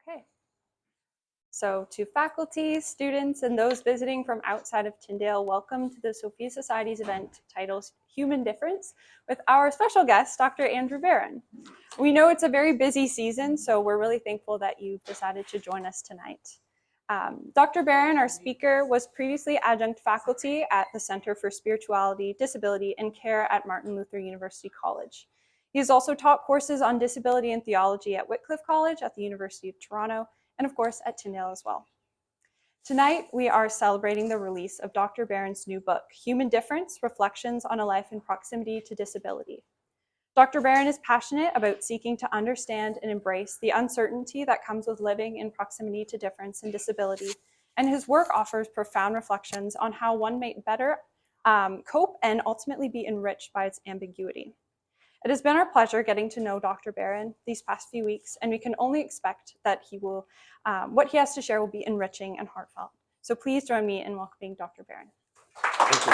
Okay. So to faculty, students, and those visiting from outside of Tyndale, welcome to the Sophia Society's event titled Human Difference with our special guest, Dr. Andrew Barron. We know it's a very busy season, so we're really thankful that you've decided to join us tonight. Dr. Barron, our speaker, was previously adjunct faculty at the Center for Spirituality, Disability, and Care at Martin Luther University College. He has also taught courses on disability and theology at Wycliffe College at the University of Toronto, and of course at Tyndale as well. Tonight, we are celebrating the release of Dr. Barron's new book, Human Difference: Reflections on a Life in Proximity to Disability. Dr. Barron is passionate about seeking to understand and embrace the uncertainty that comes with living in proximity to difference and disability, and his work offers profound reflections on how one might better cope and ultimately be enriched by its ambiguity. It has been our pleasure getting to know Dr. Barron these past few weeks, and we can only expect that what he has to share will be enriching and heartfelt. So please join me in welcoming Dr. Barron. Thank you.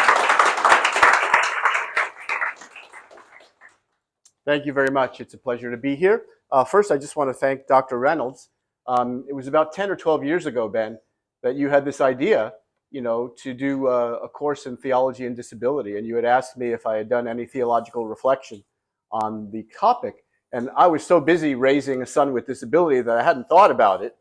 Thank you very much. It's a pleasure to be here. First, I just want to thank Dr. Reynolds. It was about 10 or 12 years ago, Ben, that you had this idea, to do a course in theology and disability, and you had asked me if I had done any theological reflection on the topic. And I was so busy raising a son with disability that I hadn't thought about it.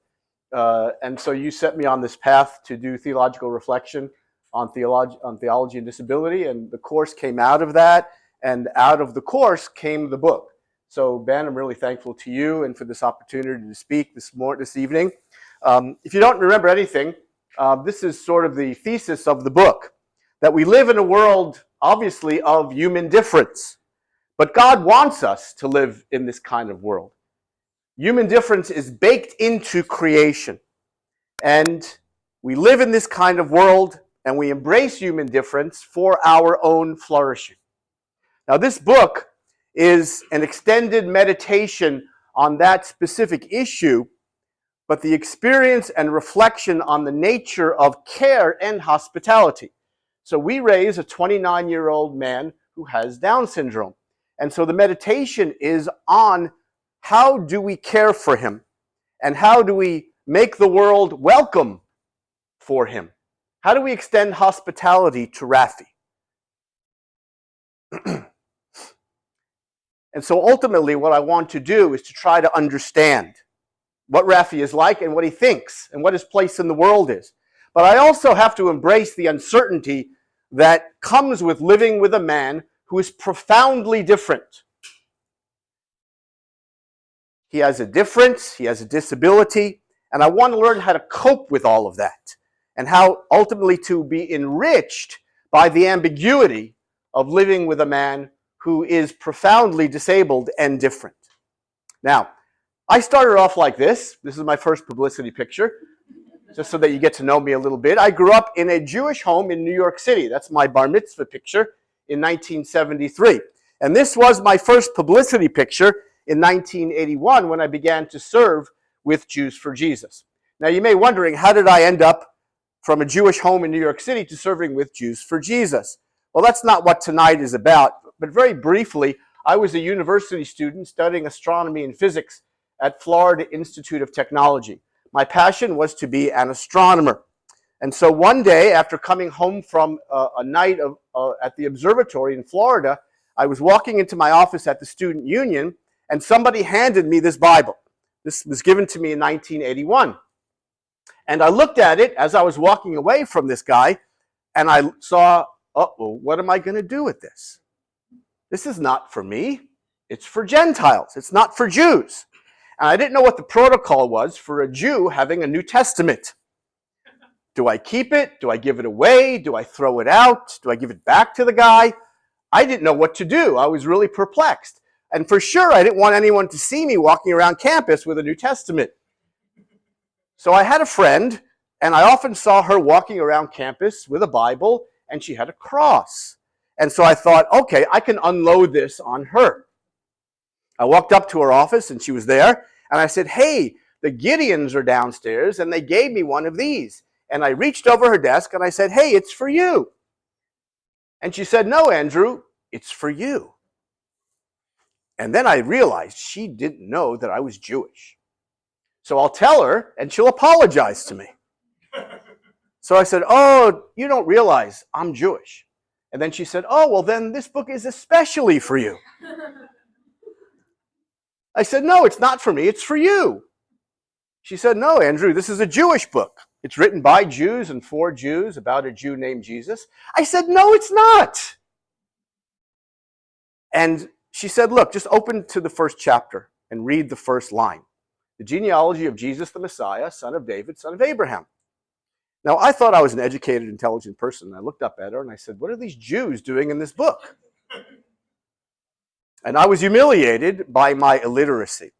And so you set me on this path to do theological reflection on theology and disability, and the course came out of that. And out of the course came the book. So, Ben, I'm really thankful to you and for this opportunity to speak this evening. If you don't remember anything, this is sort of the thesis of the book, that we live in a world, obviously, of human difference. But God wants us to live in this kind of world. Human difference is baked into creation. And we live in this kind of world, and we embrace human difference for our own flourishing. Now, this book is an extended meditation on that specific issue, but the experience and reflection on the nature of care and hospitality. So we raise a 29-year-old man who has Down syndrome. And so the meditation is on how do we care for him and how do we make the world welcome for him? How do we extend hospitality to Rafi? And so ultimately what I want to do is to try to understand what Rafi is like and what he thinks and what his place in the world is. But I also have to embrace the uncertainty that comes with living with a man who is profoundly different. He has a difference, he has a disability, and I want to learn how to cope with all of that and how ultimately to be enriched by the ambiguity of living with a man who is profoundly disabled and different. Now, I started off like this. This is my first publicity picture, just so that you get to know me a little bit. I grew up in a Jewish home in New York City. That's my bar mitzvah picture in 1973. And this was my first publicity picture in 1981 when I began to serve with Jews for Jesus. Now, you may be wondering, how did I end up from a Jewish home in New York City to serving with Jews for Jesus? Well, that's not what tonight is about. But very briefly, I was a university student studying astronomy and physics at Florida Institute of Technology. My passion was to be an astronomer. And so one day, after coming home from a night at the observatory in Florida, I was walking into my office at the Student Union, and somebody handed me this Bible. This was given to me in 1981. And I looked at it as I was walking away from this guy, and I saw, uh-oh, what am I going to do with this? This is not for me. It's for Gentiles. It's not for Jews. And I didn't know what the protocol was for a Jew having a New Testament. Do I keep it? Do I give it away? Do I throw it out? Do I give it back to the guy? I didn't know what to do. I was really perplexed. And for sure, I didn't want anyone to see me walking around campus with a New Testament. So I had a friend, and I often saw her walking around campus with a Bible, and she had a cross. And so I thought, okay, I can unload this on her. I walked up to her office, and she was there, and I said, hey, the Gideons are downstairs, and they gave me one of these. And I reached over her desk, and I said, hey, it's for you. And she said, no, Andrew, it's for you. And then I realized she didn't know that I was Jewish. So I'll tell her, and she'll apologize to me. So I said, oh, you don't realize I'm Jewish. And then she said, oh, well, then this book is especially for you. I said, no, it's not for me, it's for you. She said, no, Andrew, this is a Jewish book. It's written by Jews and for Jews about a Jew named Jesus. I said, no, it's not. And she said, look, just open to the first chapter and read the first line. The genealogy of Jesus the Messiah, son of David, son of Abraham. Now, I thought I was an educated, intelligent person. I looked up at her and I said, what are these Jews doing in this book? And I was humiliated by my illiteracy.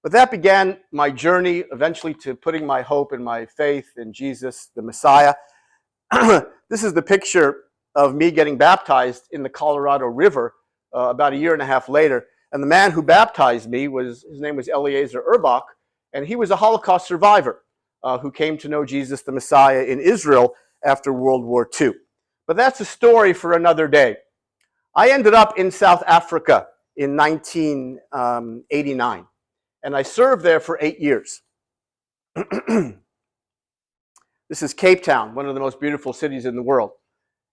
But that began my journey eventually to putting my hope and my faith in Jesus, the Messiah. This is the picture of me getting baptized in the Colorado River about a year and a half later. And the man who baptized me, his name was Eliezer Urbach, and he was a Holocaust survivor who came to know Jesus, the Messiah, in Israel after World War II. But that's a story for another day. I ended up in South Africa in 1989. And I served there for 8 years. This is Cape Town, one of the most beautiful cities in the world.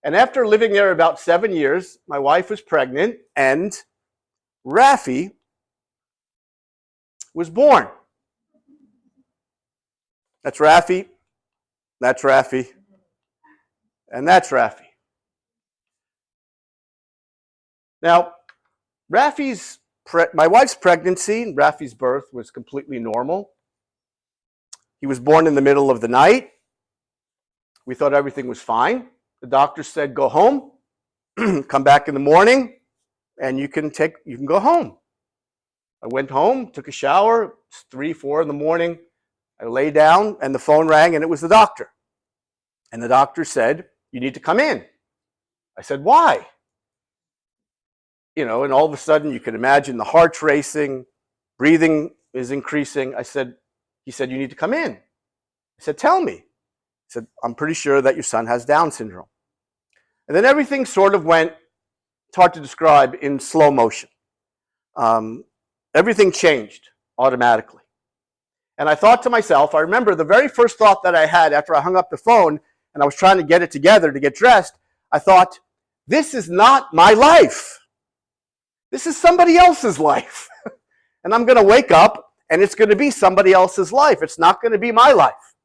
And after living there about 7 years, my wife was pregnant and Rafi was born. That's Rafi, and that's Rafi. Now, my wife's pregnancy and Rafi's birth was completely normal. He was born in the middle of the night. We thought everything was fine. The doctor said, go home, come back in the morning, and you can go home. I went home, took a shower. It's 3, 4 in the morning. I lay down, and the phone rang, and it was the doctor. And the doctor said, you need to come in. I said, why? And all of a sudden you can imagine the heart's racing, breathing is increasing. He said, you need to come in. I said, tell me. He said, I'm pretty sure that your son has Down syndrome. And then everything sort of went, it's hard to describe, in slow motion. Everything changed automatically. And I thought to myself, I remember the very first thought that I had after I hung up the phone and I was trying to get it together to get dressed, I thought, this is not my life. This is somebody else's life. And I'm going to wake up and it's going to be somebody else's life. It's not going to be my life.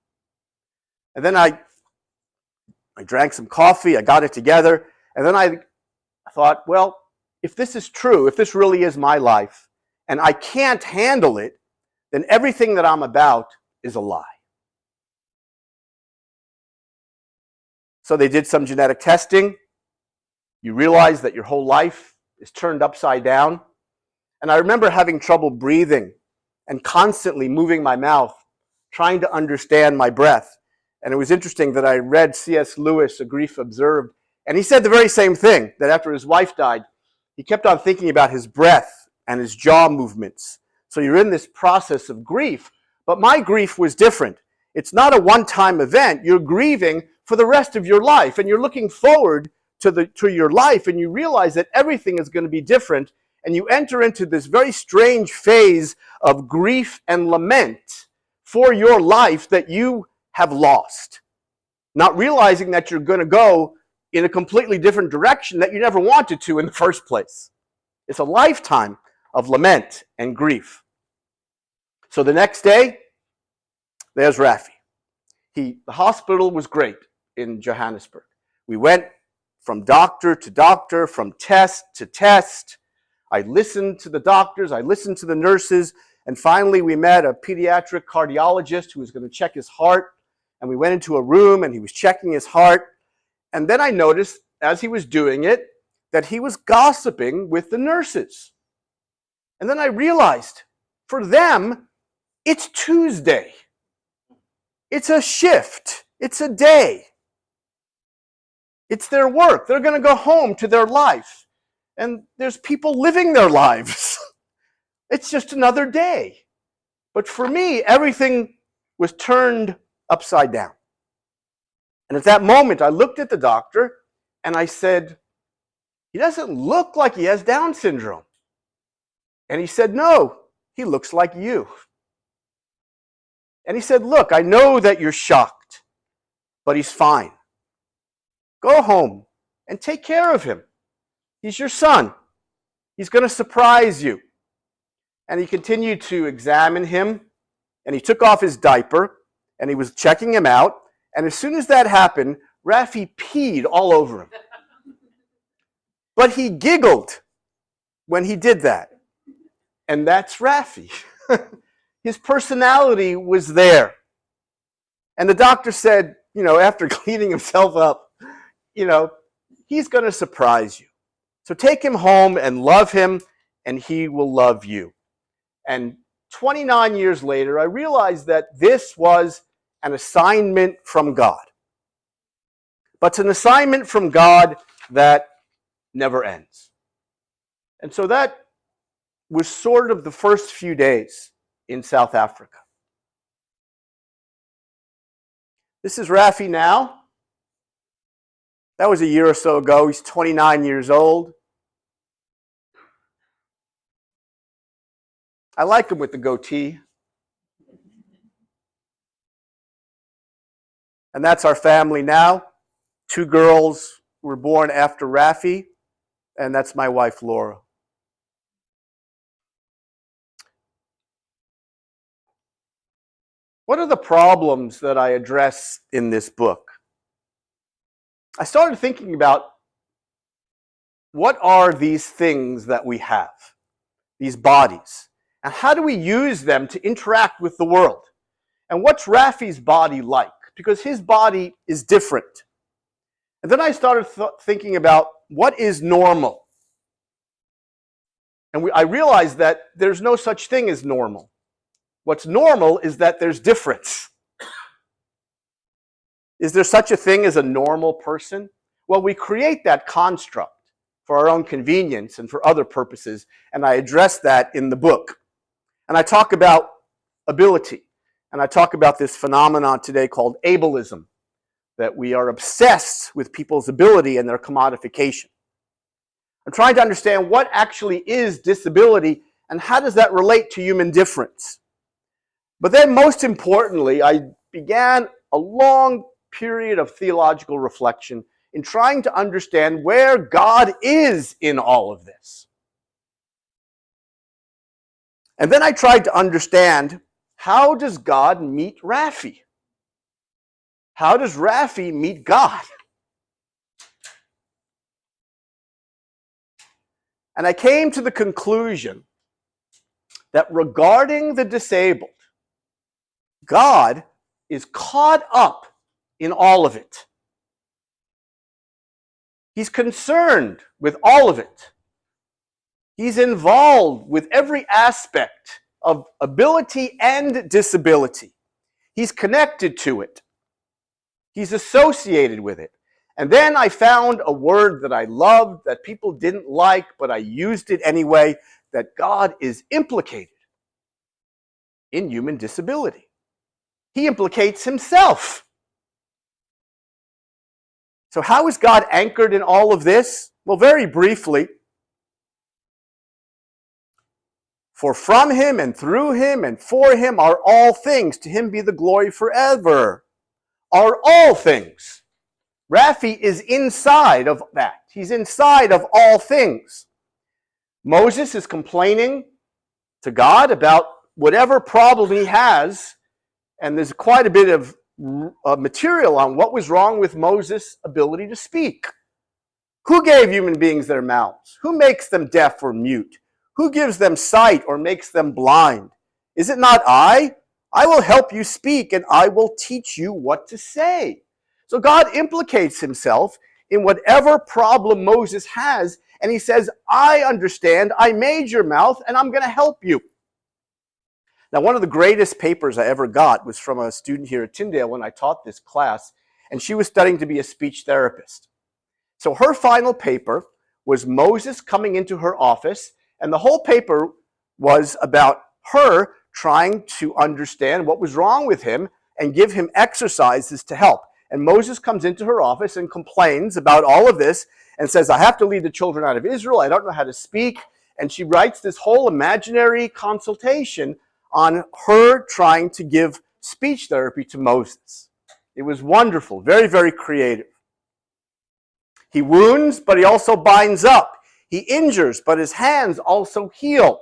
And then I drank some coffee, I got it together, and then I thought, well, if this is true, if this really is my life, and I can't handle it, then everything that I'm about is a lie. So they did some genetic testing. You realize that your whole life is turned upside down. And I remember having trouble breathing and constantly moving my mouth, trying to understand my breath. And it was interesting that I read C.S. Lewis, A Grief Observed, and he said the very same thing, that after his wife died, he kept on thinking about his breath and his jaw movements. So you're in this process of grief, but my grief was different. It's not a one-time event. You're grieving for the rest of your life, and you're looking forward to your life, and you realize that everything is going to be different, and you enter into this very strange phase of grief and lament for your life that you have lost, not realizing that you're going to go in a completely different direction that you never wanted to in the first place. It's a lifetime of lament and grief. So the next day, there's Rafi. The hospital was great in Johannesburg. We went from doctor to doctor, from test to test. I listened to the doctors, I listened to the nurses, and finally we met a pediatric cardiologist who was going to check his heart. And we went into a room and he was checking his heart. And then I noticed, as he was doing it, that he was gossiping with the nurses. And then I realized, for them, it's Tuesday. It's a shift. It's a day. It's their work. They're going to go home to their life. And there's people living their lives. It's just another day. But for me, everything was turned upside down. And at that moment, I looked at the doctor and I said, he doesn't look like he has Down syndrome. And he said, no, he looks like you. And he said, look, I know that you're shocked, but he's fine. Go home and take care of him. He's your son. He's going to surprise you. And he continued to examine him, and he took off his diaper, and he was checking him out. And as soon as that happened, Rafi peed all over him. But he giggled when he did that. And that's Rafi. His personality was there. And the doctor said, after cleaning himself up, he's going to surprise you. So take him home and love him, and he will love you. And 29 years later, I realized that this was an assignment from God. But it's an assignment from God that never ends. And so that was sort of the first few days in South Africa. This is Rafi now. That was a year or so ago. He's 29 years old. I like him with the goatee. And that's our family now. 2 girls were born after Rafi, and that's my wife, Laura. What are the problems that I address in this book? I started thinking about what are these things that we have, these bodies, and how do we use them to interact with the world? And what's Rafi's body like? Because his body is different. And then I started thinking about what is normal. And I realized that there's no such thing as normal. What's normal is that there's difference. Is there such a thing as a normal person? Well, we create that construct for our own convenience and for other purposes, and I address that in the book. And I talk about ability, and I talk about this phenomenon today called ableism, that we are obsessed with people's ability and their commodification. I'm trying to understand what actually is disability and how does that relate to human difference. But then most importantly, I began a long period of theological reflection in trying to understand where God is in all of this. And then I tried to understand, how does God meet Rafi? How does Rafi meet God? And I came to the conclusion that regarding the disabled, God is caught up in all of it. He's concerned with all of it. He's involved with every aspect of ability and disability. He's connected to it. He's associated with it. And then I found a word that I loved that people didn't like, but I used it anyway, that God is implicated in human disability. He implicates himself. So how is God anchored in all of this? Well, very briefly, for from him and through him and for him are all things. To him be the glory forever. Are all things. Rafi is inside of that. He's inside of all things. Moses is complaining to God about whatever problem he has, and there's quite a bit of material on what was wrong with Moses' ability to speak. Who gave human beings their mouths? Who makes them deaf or mute? Who gives them sight or makes them blind? Is it not I? I will help you speak, and I will teach you what to say. So God implicates himself in whatever problem Moses has, and he says, I understand, I made your mouth, and I'm going to help you. Now, one of the greatest papers I ever got was from a student here at Tyndale when I taught this class, and she was studying to be a speech therapist. So her final paper was Moses coming into her office, and the whole paper was about her trying to understand what was wrong with him and give him exercises to help. And Moses comes into her office and complains about all of this and says, I have to lead the children out of Israel. I don't know how to speak. And she writes this whole imaginary consultation on her trying to give speech therapy to Moses. It was wonderful, very, very creative. He wounds, but he also binds up. He injures, but his hands also heal.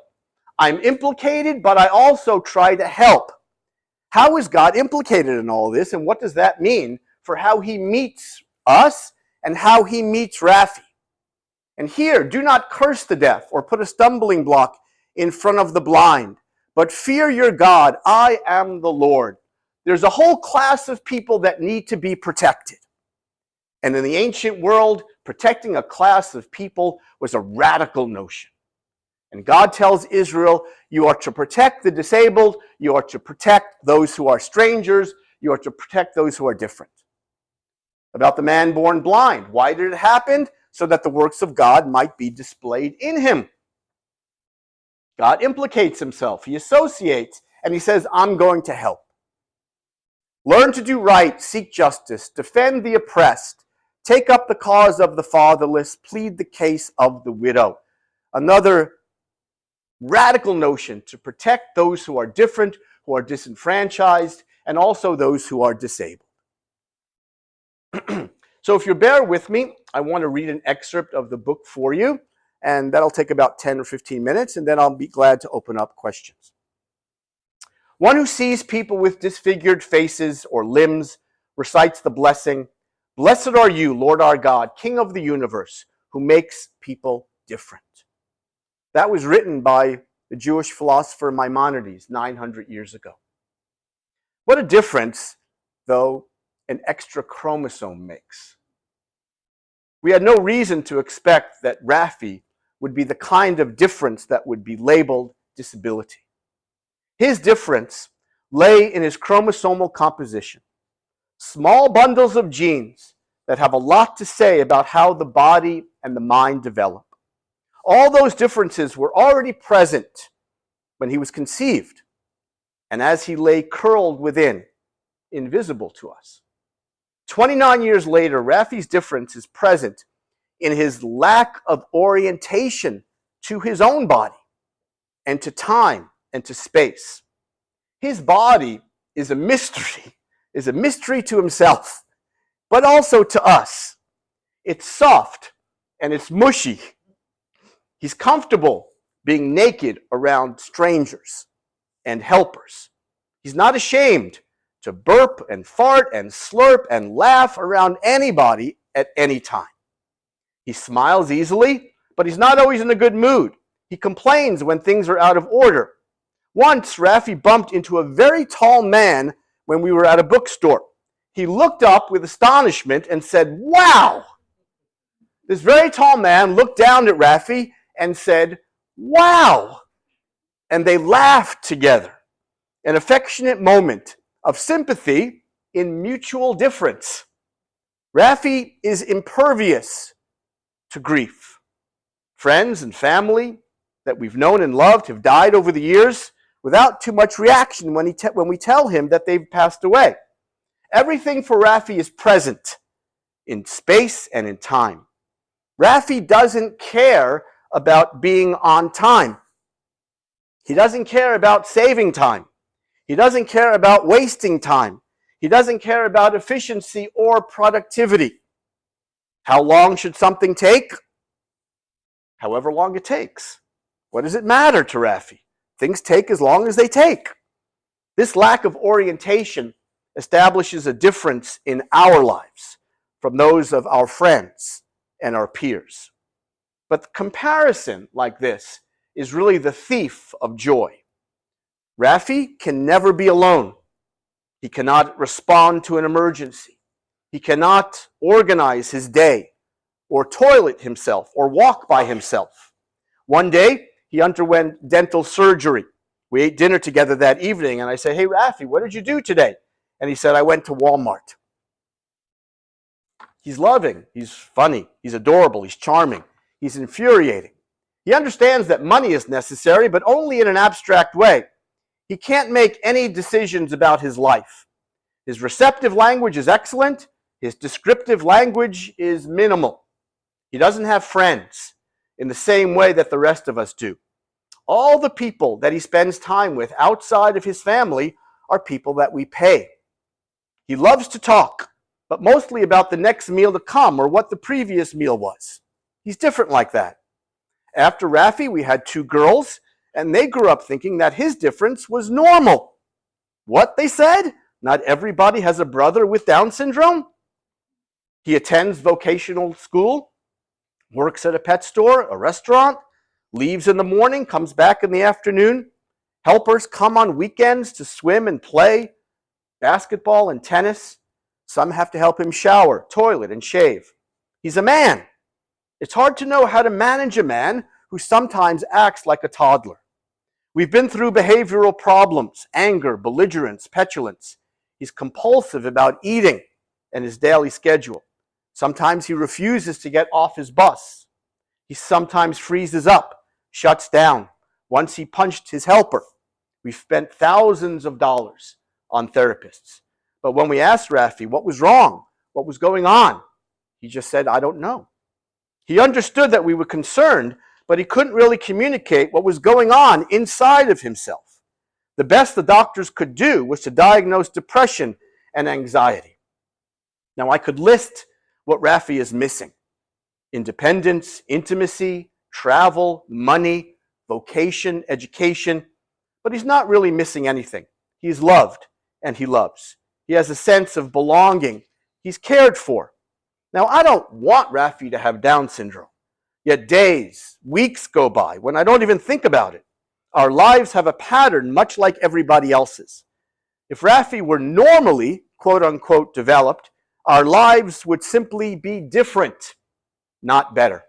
I'm implicated, but I also try to help. How is God implicated in all this, and what does that mean for how he meets us and how he meets Rafi? And here, do not curse the deaf or put a stumbling block in front of the blind, but fear your God. I am the Lord. There's a whole class of people that need to be protected. And in the ancient world, protecting a class of people was a radical notion. And God tells Israel, you are to protect the disabled, you are to protect those who are strangers, you are to protect those who are different. About the man born blind, why did it happen? So that the works of God might be displayed in him. God implicates himself, he associates, and he says, I'm going to help. Learn to do right, seek justice, defend the oppressed, take up the cause of the fatherless, plead the case of the widow. Another radical notion to protect those who are different, who are disenfranchised, and also those who are disabled. So if you bear with me, I want to read an excerpt of the book for you, and that'll take about 10 or 15 minutes, and then I'll be glad to open up questions. One who sees people with disfigured faces or limbs recites the blessing, "Blessed are you, Lord our God, King of the universe, who makes people different." That was written by the Jewish philosopher Maimonides 900 years ago. What a difference, though, an extra chromosome makes. We had no reason to expect that Rafi would be the kind of difference that would be labeled disability. His difference lay in his chromosomal composition. Small bundles of genes that have a lot to say about how the body and the mind develop. All those differences were already present when he was conceived, and as he lay curled within, invisible to us. 29 years later, Rafi's difference is present in his lack of orientation to his own body and to time and to space. His body is a mystery to himself, but also to us. It's soft and it's mushy. He's comfortable being naked around strangers and helpers. He's not ashamed to burp and fart and slurp and laugh around anybody at any time. He smiles easily, but he's not always in a good mood. He complains when things are out of order. Once, Rafi bumped into a very tall man when we were at a bookstore. He looked up with astonishment and said, "Wow!" This very tall man looked down at Rafi and said, "Wow!" And they laughed together. An affectionate moment of sympathy in mutual difference. Rafi is impervious to grief. Friends and family that we've known and loved have died over the years without too much reaction when we tell him that they've passed away. Everything for Rafi is present in space and in time. Rafi doesn't care about being on time. He doesn't care about saving time. He doesn't care about wasting time. He doesn't care about efficiency or productivity. How long should something take? However long it takes. What does it matter to Rafi? Things take as long as they take. This lack of orientation establishes a difference in our lives from those of our friends and our peers. But the comparison like this is really the thief of joy. Rafi can never be alone. He cannot respond to an emergency. He cannot organize his day or toilet himself or walk by himself. One day, he underwent dental surgery. We ate dinner together that evening, and I said, "Hey, Rafi, what did you do today?" And he said, "I went to Walmart." He's loving, he's funny, he's adorable, he's charming, he's infuriating. He understands that money is necessary, but only in an abstract way. He can't make any decisions about his life. His receptive language is excellent. His descriptive language is minimal. He doesn't have friends in the same way that the rest of us do. All the people that he spends time with outside of his family are people that we pay. He loves to talk, but mostly about the next meal to come or what the previous meal was. He's different like that. After Raffi, we had two girls, and they grew up thinking that his difference was normal. What, they said? Not everybody has a brother with Down syndrome? He attends vocational school, works at a pet store, a restaurant, leaves in the morning, comes back in the afternoon. Helpers come on weekends to swim and play, basketball and tennis. Some have to help him shower, toilet, and shave. He's a man. It's hard to know how to manage a man who sometimes acts like a toddler. We've been through behavioral problems, anger, belligerence, petulance. He's compulsive about eating and his daily schedule. Sometimes he refuses to get off his bus. He sometimes freezes up, shuts down. Once he punched his helper. We've spent thousands of dollars on therapists. But when we asked Raffi what was wrong, what was going on, he just said, I don't know. He understood that we were concerned, but he couldn't really communicate what was going on inside of himself. The best the doctors could do was to diagnose depression and anxiety. Now, I could list what Raffi is missing: independence, intimacy, travel, money, vocation, education, but he's not really missing anything. He's loved and he loves. He has a sense of belonging. He's cared for. Now, I don't want Raffi to have Down syndrome, yet days, weeks go by when I don't even think about it. Our lives have a pattern much like everybody else's. If Raffi were normally, quote unquote, developed, our lives would simply be different, not better.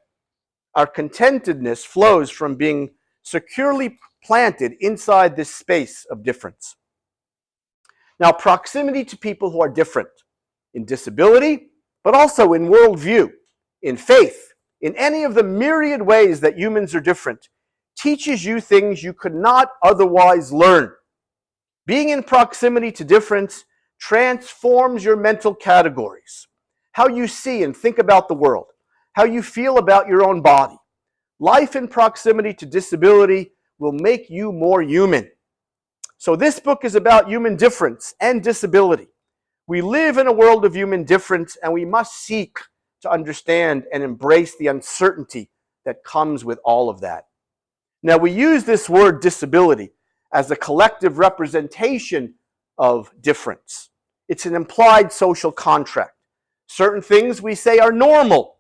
Our contentedness flows from being securely planted inside this space of difference. Now, proximity to people who are different in disability, but also in worldview, in faith, in any of the myriad ways that humans are different, teaches you things you could not otherwise learn. Being in proximity to difference transforms your mental categories, how you see and think about the world, how you feel about your own body. Life in proximity to disability will make you more human. So this book is about human difference and disability. We live in a world of human difference, and we must seek to understand and embrace the uncertainty that comes with all of that. Now, we use this word disability as a collective representation of difference. It's an implied social contract. Certain things we say are normal.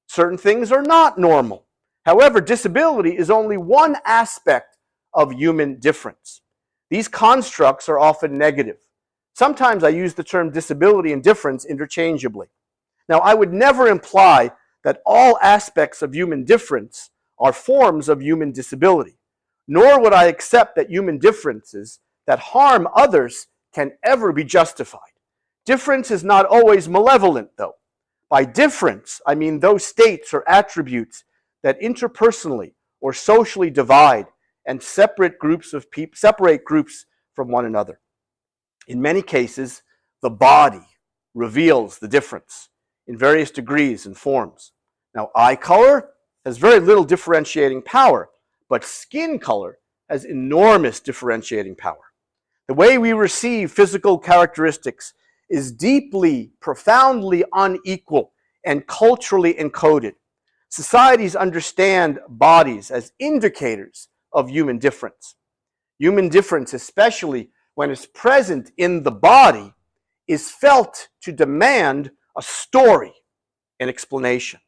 Certain things are not normal. However, disability is only one aspect of human difference. These constructs are often negative. Sometimes I use the term disability and difference interchangeably. Now, I would never imply that all aspects of human difference are forms of human disability, nor would I accept that human differences that harm others can ever be justified. Difference is not always malevolent, though. By difference, I mean those states or attributes that interpersonally or socially divide and separate groups from one another. In many cases, the body reveals the difference in various degrees and forms. Now, eye color has very little differentiating power, but skin color has enormous differentiating power. The way we receive physical characteristics is deeply, profoundly unequal and culturally encoded. Societies understand bodies as indicators of human difference. Human difference, especially when it's present in the body, is felt to demand a story, an explanation.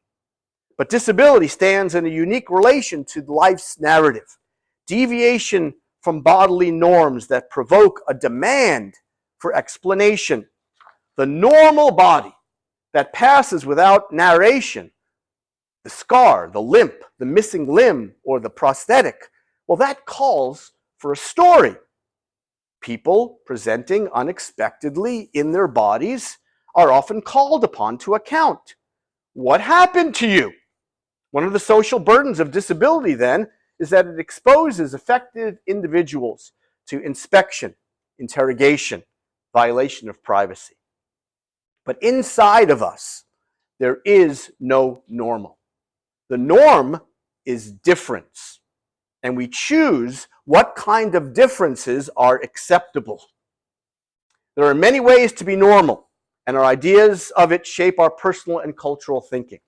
But disability stands in a unique relation to life's narrative. Deviation from bodily norms that provoke a demand for explanation. The normal body that passes without narration, the scar, the limp, the missing limb, or the prosthetic, well, that calls for a story. People presenting unexpectedly in their bodies are often called upon to account. What happened to you? One of the social burdens of disability, then, is that it exposes affected individuals to inspection, interrogation, violation of privacy. But inside of us, there is no normal. The norm is difference, and we choose what kind of differences are acceptable. There are many ways to be normal, and our ideas of it shape our personal and cultural thinking.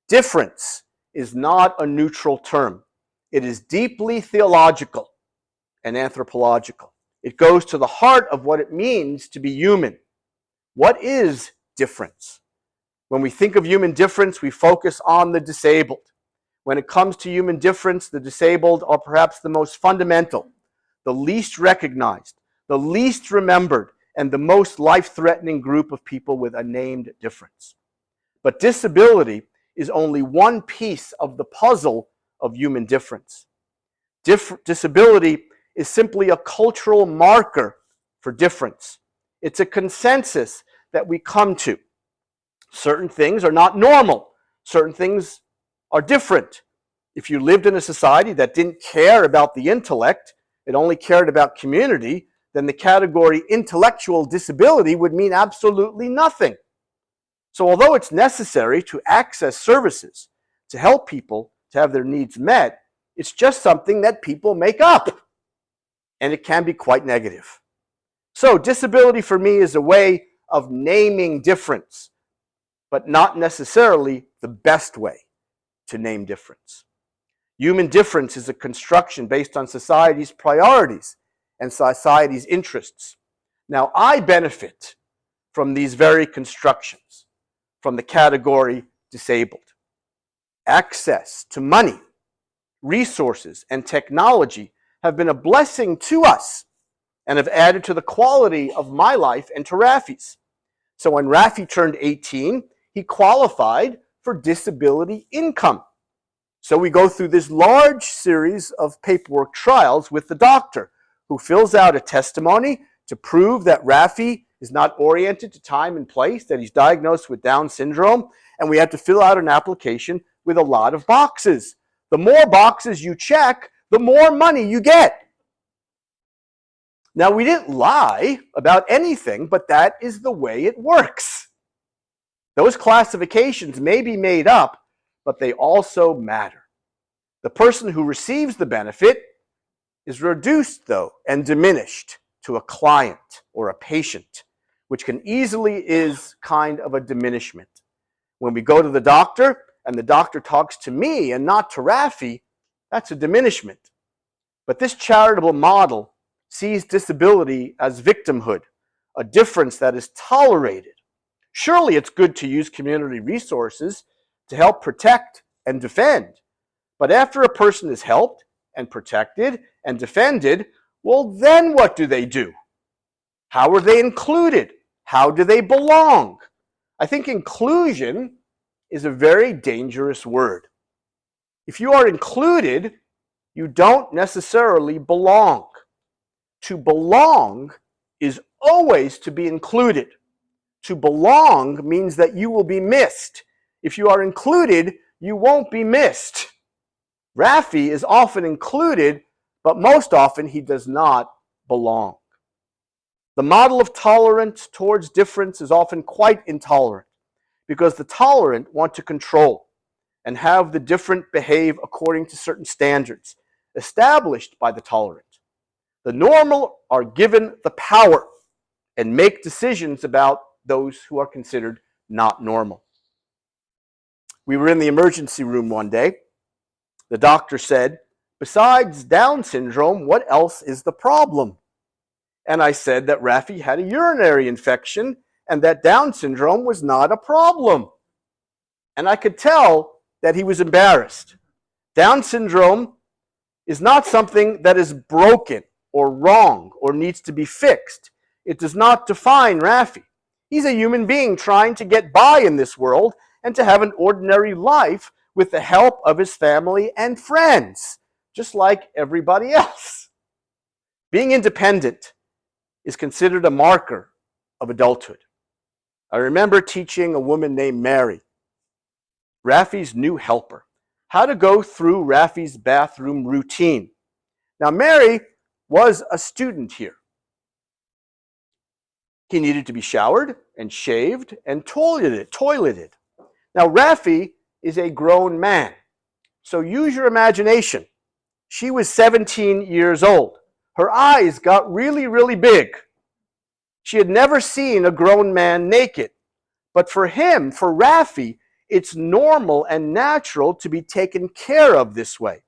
Difference is not a neutral term. It is deeply theological and anthropological. It goes to the heart of what it means to be human. What is difference? When we think of human difference, we focus on the disabled. When it comes to human difference, the disabled are perhaps the most fundamental, the least recognized, the least remembered, and the most life-threatening group of people with a named difference. But disability is only one piece of the puzzle of human difference. Disability is simply a cultural marker for difference. It's a consensus that we come to. Certain things are not normal. Certain things are different. If you lived in a society that didn't care about the intellect, it only cared about community, then the category intellectual disability would mean absolutely nothing. So although it's necessary to access services to help people to have their needs met, it's just something that people make up, and it can be quite negative. So disability for me is a way of naming difference, but not necessarily the best way to name difference. Human difference is a construction based on society's priorities and society's interests. Now, I benefit from these very constructions, from the category disabled. Access to money, resources, and technology have been a blessing to us and have added to the quality of my life and to Rafi's. So when Rafi turned 18, he qualified for disability income. So we go through this large series of paperwork trials with the doctor, who fills out a testimony to prove that Rafi is not oriented to time and place, that he's diagnosed with Down syndrome, and we have to fill out an application with a lot of boxes. The more boxes you check, the more money you get. Now, we didn't lie about anything, but that is the way it works. Those classifications may be made up, but they also matter. The person who receives the benefit is reduced, though, and diminished to a client or a patient, which can easily is kind of a diminishment. When we go to the doctor and the doctor talks to me and not to Rafi, that's a diminishment. But this charitable model sees disability as victimhood, a difference that is tolerated. Surely it's good to use community resources to help protect and defend. But after a person is helped and protected and defended, well, then what do? How are they included? How do they belong? I think inclusion is a very dangerous word. If you are included, you don't necessarily belong. To belong is always to be included. To belong means that you will be missed. If you are included, you won't be missed. Rafi is often included, but most often he does not belong. The model of tolerance towards difference is often quite intolerant because the tolerant want to control and have the different behave according to certain standards established by the tolerant. The normal are given the power and make decisions about those who are considered not normal. We were in the emergency room one day. The doctor said, "Besides Down syndrome, what else is the problem?" And I said that Rafi had a urinary infection and that Down syndrome was not a problem. And I could tell that he was embarrassed. Down syndrome is not something that is broken or wrong or needs to be fixed. It does not define Rafi. He's a human being trying to get by in this world and to have an ordinary life with the help of his family and friends, just like everybody else. Being independent is considered a marker of adulthood. I remember teaching a woman named Mary, Rafi's new helper, how to go through Rafi's bathroom routine. Now, Mary was a student here. He needed to be showered and shaved and toileted. Now, Rafi is a grown man, so use your imagination. She was 17 years old. Her eyes got really, really big. She had never seen a grown man naked. But for him, for Raffi, it's normal and natural to be taken care of this way.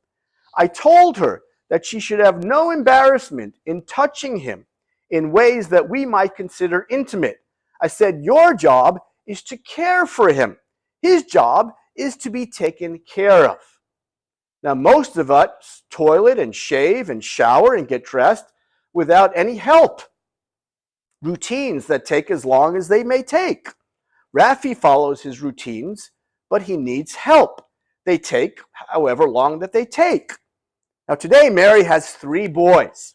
I told her that she should have no embarrassment in touching him in ways that we might consider intimate. I said, your job is to care for him. His job is to be taken care of. Now, most of us toilet and shave and shower and get dressed without any help. Routines that take as long as they may take. Raffi follows his routines, but he needs help. They take however long that they take. Now today, Mary has 3 boys,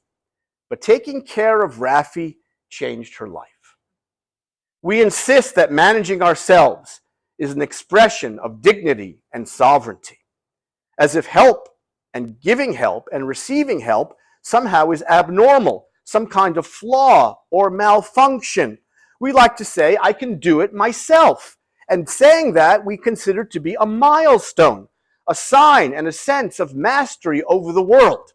but taking care of Raffi changed her life. We insist that managing ourselves is an expression of dignity and sovereignty, as if help and giving help and receiving help somehow is abnormal, some kind of flaw or malfunction. We like to say, I can do it myself. And saying that we consider to be a milestone, a sign and a sense of mastery over the world.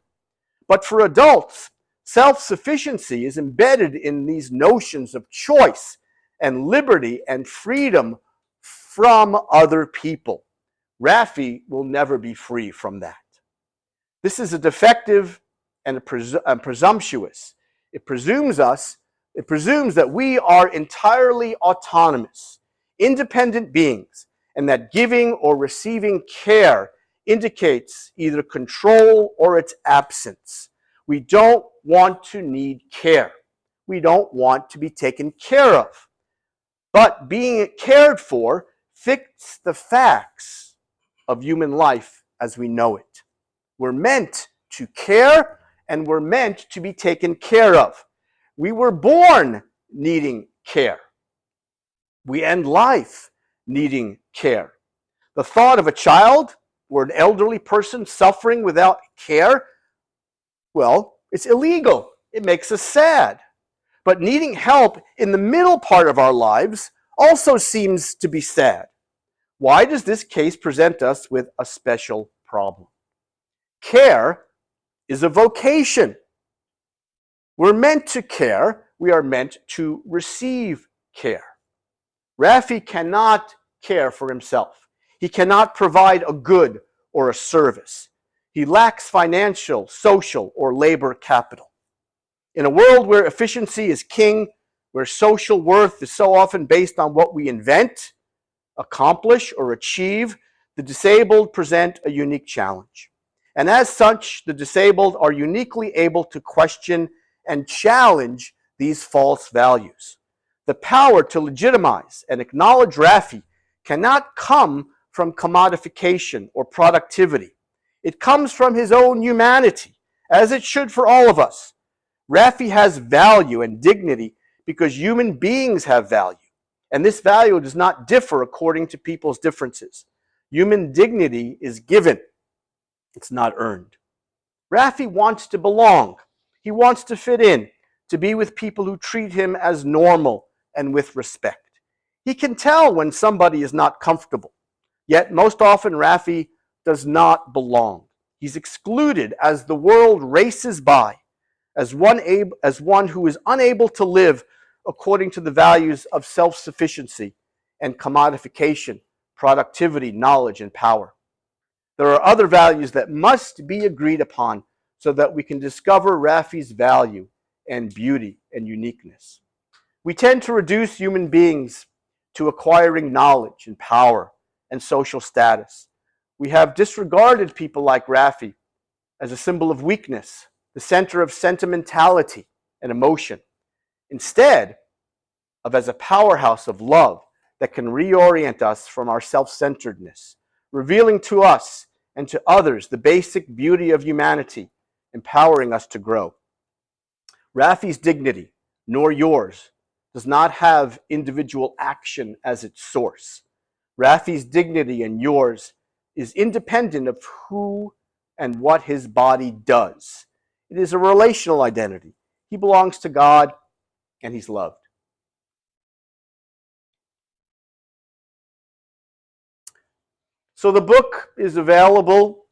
But for adults, self-sufficiency is embedded in these notions of choice and liberty and freedom from other people. Raffi will never be free from that. This is a defective and presumptuous. It presumes that we are entirely autonomous, independent beings, and that giving or receiving care indicates either control or its absence. We don't want to need care. We don't want to be taken care of. But being cared for fixes the facts of human life as we know it. We're meant to care, and we're meant to be taken care of. We were born needing care. We end life needing care. The thought of a child or an elderly person suffering without care, well, it's illegal. It makes us sad. But needing help in the middle part of our lives also seems to be sad. Why does this case present us with a special problem? Care is a vocation. We're meant to care. We are meant to receive care. Raffi cannot care for himself. He cannot provide a good or a service. He lacks financial, social, or labor capital. In a world where efficiency is king, where social worth is so often based on what we invent, accomplish, or achieve, the disabled present a unique challenge. And as such, the disabled are uniquely able to question and challenge these false values. The power to legitimize and acknowledge Raffi cannot come from commodification or productivity. It comes from his own humanity, as it should for all of us. Raffi has value and dignity because human beings have value, and this value does not differ according to people's differences. Human dignity is given. It's not earned. Raffi wants to belong. He wants to fit in, to be with people who treat him as normal and with respect. He can tell when somebody is not comfortable. Yet most often Raffi does not belong. He's excluded as the world races by, as one who is unable to live according to the values of self-sufficiency and commodification, productivity, knowledge, and power. There are other values that must be agreed upon so that we can discover Raffi's value and beauty and uniqueness. We tend to reduce human beings to acquiring knowledge and power and social status. We have disregarded people like Raffi as a symbol of weakness, the center of sentimentality and emotion, instead of as a powerhouse of love that can reorient us from our self-centeredness, revealing to us and to others the basic beauty of humanity, empowering us to grow. Raffi's dignity, nor yours, does not have individual action as its source. Raffi's dignity and yours is independent of who and what his body does. It is a relational identity. He belongs to God and he's loved. So the book is available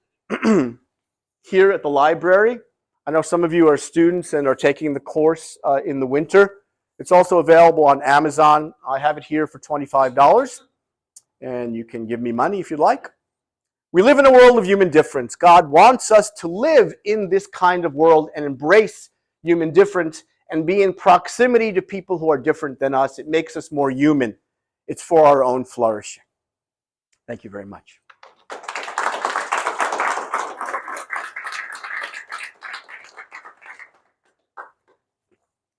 here at the library. I know some of you are students and are taking the course in the winter. It's also available on Amazon. I have it here for $25, and you can give me money if you'd like. We live in a world of human difference. God wants us to live in this kind of world and embrace human difference and be in proximity to people who are different than us. It makes us more human. It's for our own flourishing. Thank you very much.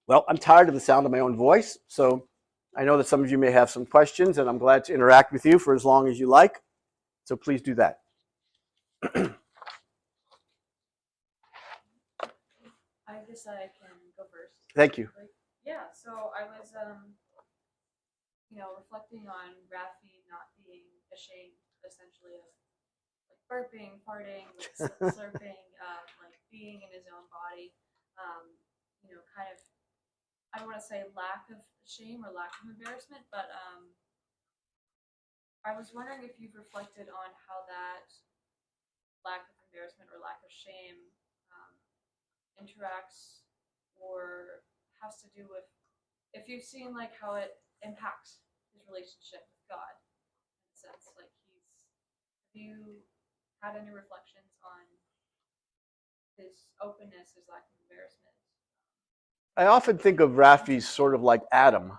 Well, I'm tired of the sound of my own voice, so I know that some of you may have some questions, and I'm glad to interact with you for as long as you like. So please do that. I guess I can go first. Thank you. Yeah, so I was, reflecting on Raffi not being ashamed, essentially, of like burping, farting, like slurping, like being in his own body. Kind of, I don't want to say lack of shame or lack of embarrassment, but I was wondering if you've reflected on how that lack of embarrassment or lack of shame interacts or has to do with if you've seen like how it impacts his relationship with God in a sense. Like have you had any reflections on his openness, his lack of embarrassment? I often think of Raffi sort of like Adam,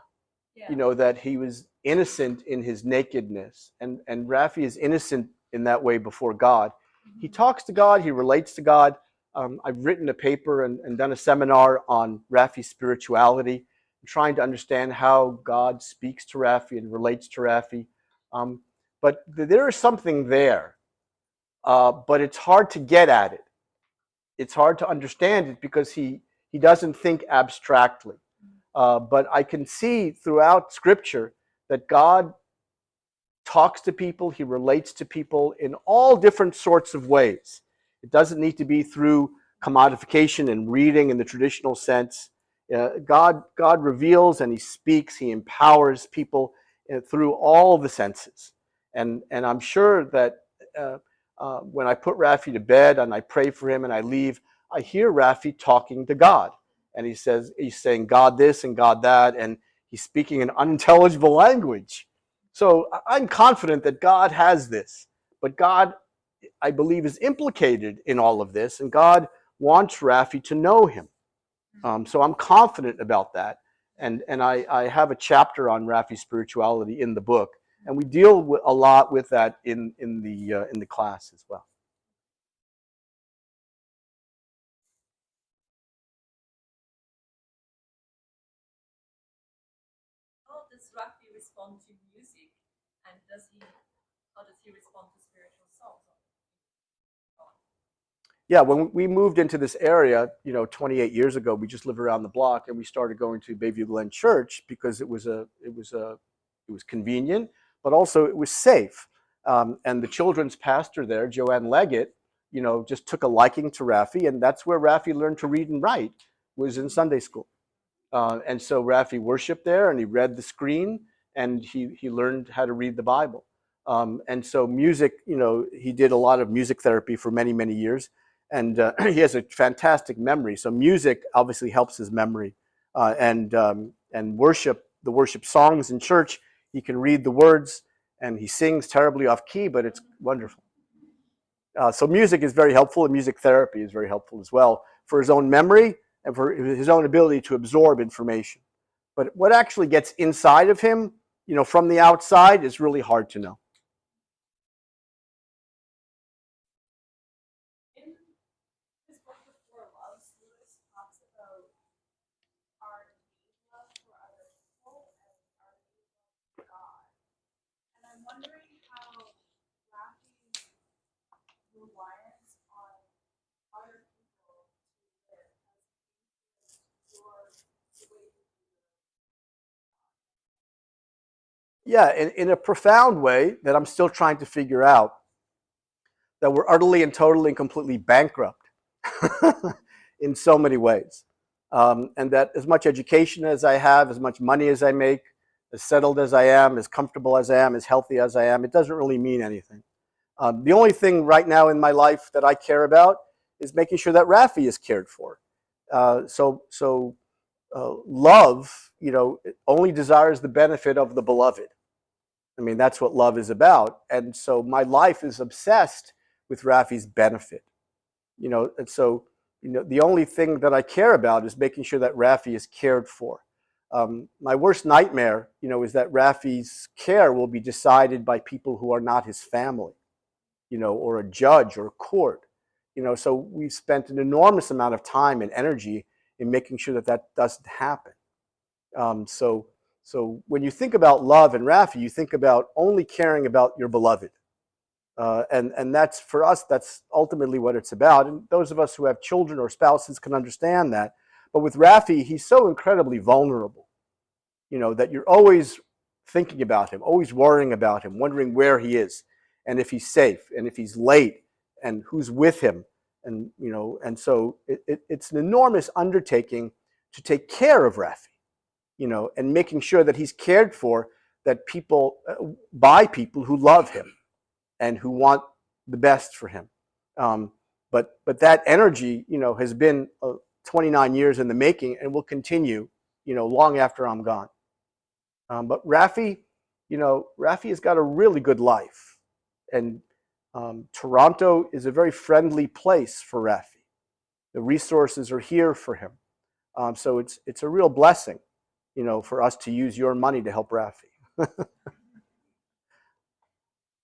Yeah. that he was innocent in his nakedness. And Raffi is innocent in that way before God. He talks to God, he relates to God. I've written a paper and done a seminar on Raffi's spirituality, trying to understand how God speaks to Raffi and relates to Raffi. But there is something there, but it's hard to get at it. It's hard to understand it because he doesn't think abstractly. But I can see throughout Scripture that God talks to people, he relates to people in all different sorts of ways. It doesn't need to be through commodification and reading in the traditional sense. God reveals and he speaks, he empowers people through all the senses. And I'm sure that when I put Raffi to bed and I pray for him and I leave, I hear Raffi talking to God. And he's saying God this and God that, and he's speaking an unintelligible language. So I'm confident that God has this, but God, I believe, is implicated in all of this, and God wants Raffi to know him. So I'm confident about that, and I have a chapter on Raffi's spirituality in the book, and we deal a lot with that in the class as well. How does Raffi respond to music, and how does he respond to spiritual songs? Yeah, when we moved into this area, 28 years ago, we just lived around the block, and we started going to Bayview Glen Church because it was convenient, but also it was safe. And the children's pastor there, Joanne Leggett, just took a liking to Raffi, and that's where Raffi learned to read and write, was in Sunday school. And so Raffi worshiped there, and he read the screen, and he learned how to read the Bible. And so music, he did a lot of music therapy for many, many years, and he has a fantastic memory. So music obviously helps his memory, and worship, the worship songs in church. He can read the words, and he sings terribly off key, but it's wonderful. So music is very helpful, and music therapy is very helpful as well for his own memory and for his own ability to absorb information. But what actually gets inside of him, from the outside, is really hard to know. In his book, The Four Loves, Lewis talks about our need love for other people and our need love for God. And I'm wondering how Raffi's reliance on other people to live has influenced the way you live. Yeah, in a profound way that I'm still trying to figure out, that we're utterly and totally and completely bankrupt in so many ways. And that as much education as I have, as much money as I make, as settled as I am, as comfortable as I am, as healthy as I am, it doesn't really mean anything. The only thing right now in my life that I care about is making sure that Raffi is cared for. So love, it only desires the benefit of the beloved. I mean, that's what love is about. And so my life is obsessed with Rafi's benefit. And so, the only thing that I care about is making sure that Rafi is cared for. My worst nightmare, is that Rafi's care will be decided by people who are not his family, or a judge or a court. So we've spent an enormous amount of time and energy in making sure that that doesn't happen. So when you think about love and Rafi, you think about only caring about your beloved. And that's, for us, that's ultimately what it's about. And those of us who have children or spouses can understand that. But with Rafi, he's so incredibly vulnerable, that you're always thinking about him, always worrying about him, wondering where he is, and if he's safe, and if he's late, and who's with him. And so it's an enormous undertaking to take care of Rafi, and making sure that he's cared for, that people, by people who love him and who want the best for him. But that energy, has been 29 years in the making and will continue, long after I'm gone. But Rafi, Rafi has got a really good life. And Toronto is a very friendly place for Rafi. The resources are here for him. So it's a real blessing, for us to use your money to help Rafi.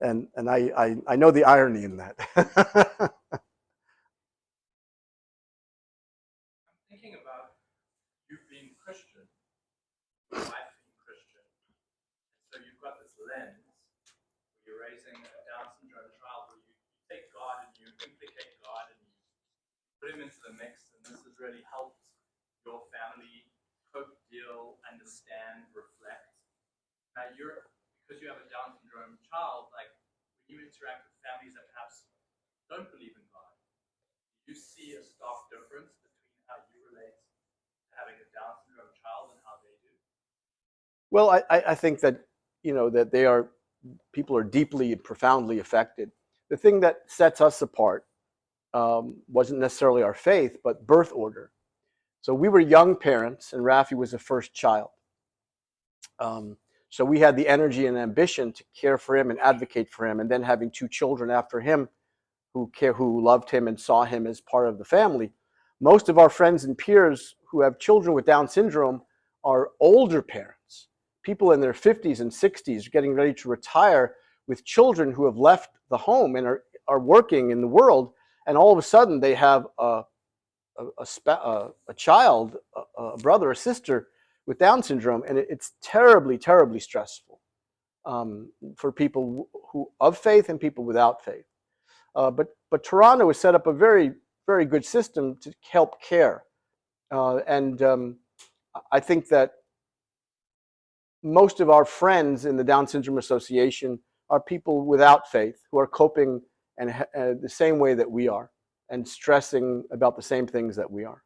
And I know the irony in that. I'm thinking about you being Christian, your wife being Christian. So you've got this lens where you're raising a Down syndrome child, where you take God and you implicate God and you put him into the mix, and this has really helped your family cope, deal, understand, reflect. Now because you have a Down syndrome child, like when you interact with families that perhaps don't believe in God, do you see a stark difference between how you relate to having a Down syndrome child and how they do? Well, I think that, that people are deeply and profoundly affected. The thing that sets us apart wasn't necessarily our faith, but birth order. So we were young parents, and Rafi was the first child. So we had the energy and ambition to care for him and advocate for him, and then having two children after him who loved him and saw him as part of the family. Most of our friends and peers who have children with Down syndrome are older parents, people in their 50s and 60s getting ready to retire, with children who have left the home and are working in the world, and all of a sudden they have a child, a brother or sister with Down syndrome, and it's terribly, terribly stressful for people who of faith and people without faith. But Toronto has set up a very, very good system to help care, and I think that most of our friends in the Down Syndrome Association are people without faith who are coping the same way that we are, and stressing about the same things that we are.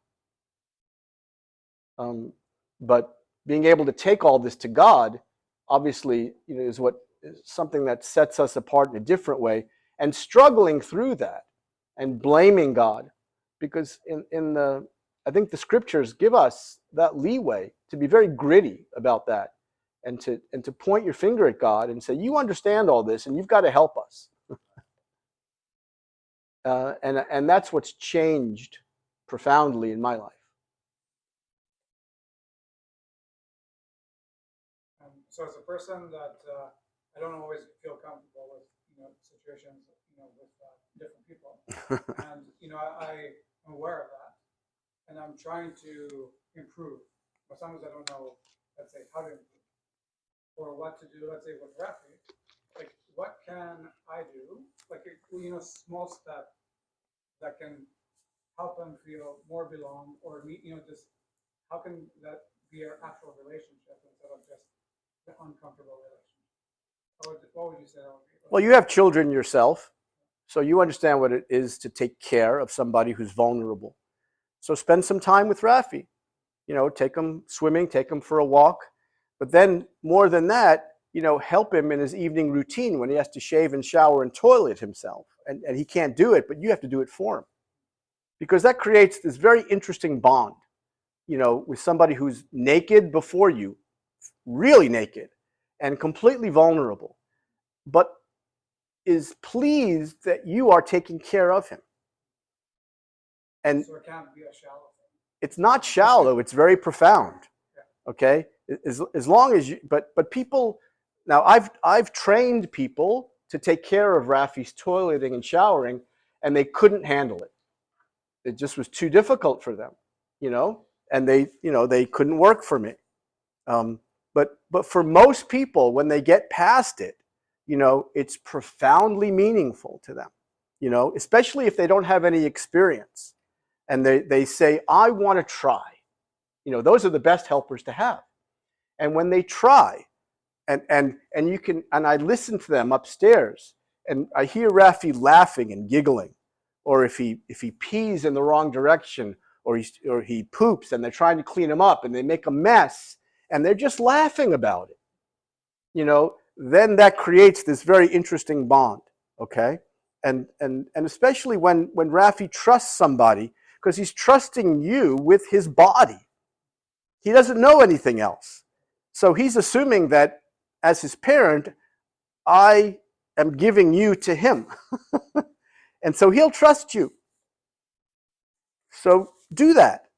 But being able to take all this to God, obviously, is something that sets us apart in a different way, and struggling through that and blaming God, because I think the scriptures give us that leeway to be very gritty about that, and to point your finger at God and say, you understand all this and you've got to help us. And that's what's changed profoundly in my life. So as a person that I don't always feel comfortable with, situations, with different people, and I am aware of that, and I'm trying to improve. But sometimes I don't know, let's say, how to improve, or what to do. Let's say with Rafi, like what can I do? Like small step that can help them feel more belong, or just how can that be our actual relationship instead of just the uncomfortable relationship? What would you say that would be? Well, you have children yourself, so you understand what it is to take care of somebody who's vulnerable. So spend some time with Rafi. Take him swimming, take him for a walk. But then, more than that, help him in his evening routine when he has to shave and shower and toilet himself. And he can't do it, but you have to do it for him. Because that creates this very interesting bond. with somebody who's naked before you, really naked, and completely vulnerable, but is pleased that you are taking care of him. And So it can't be a shallow thing. it's not shallow, it's very profound. Okay? As long as you, but people, now I've trained people to take care of Rafi's toileting and showering, and they couldn't handle it. It just was too difficult for them, and they couldn't work for me. But for most people, when they get past it, it's profoundly meaningful to them, especially if they don't have any experience. And they say, I want to try. Those are the best helpers to have. And when they try, and you can, and I listen to them upstairs, and I hear Rafi laughing and giggling, or if he pees in the wrong direction, or he poops, and they're trying to clean him up, and they make a mess, and they're just laughing about it, then that creates this very interesting bond, okay? And especially when Rafi trusts somebody, because he's trusting you with his body. He doesn't know anything else. So he's assuming that as his parent, I am giving you to him. And so he'll trust you. So do that.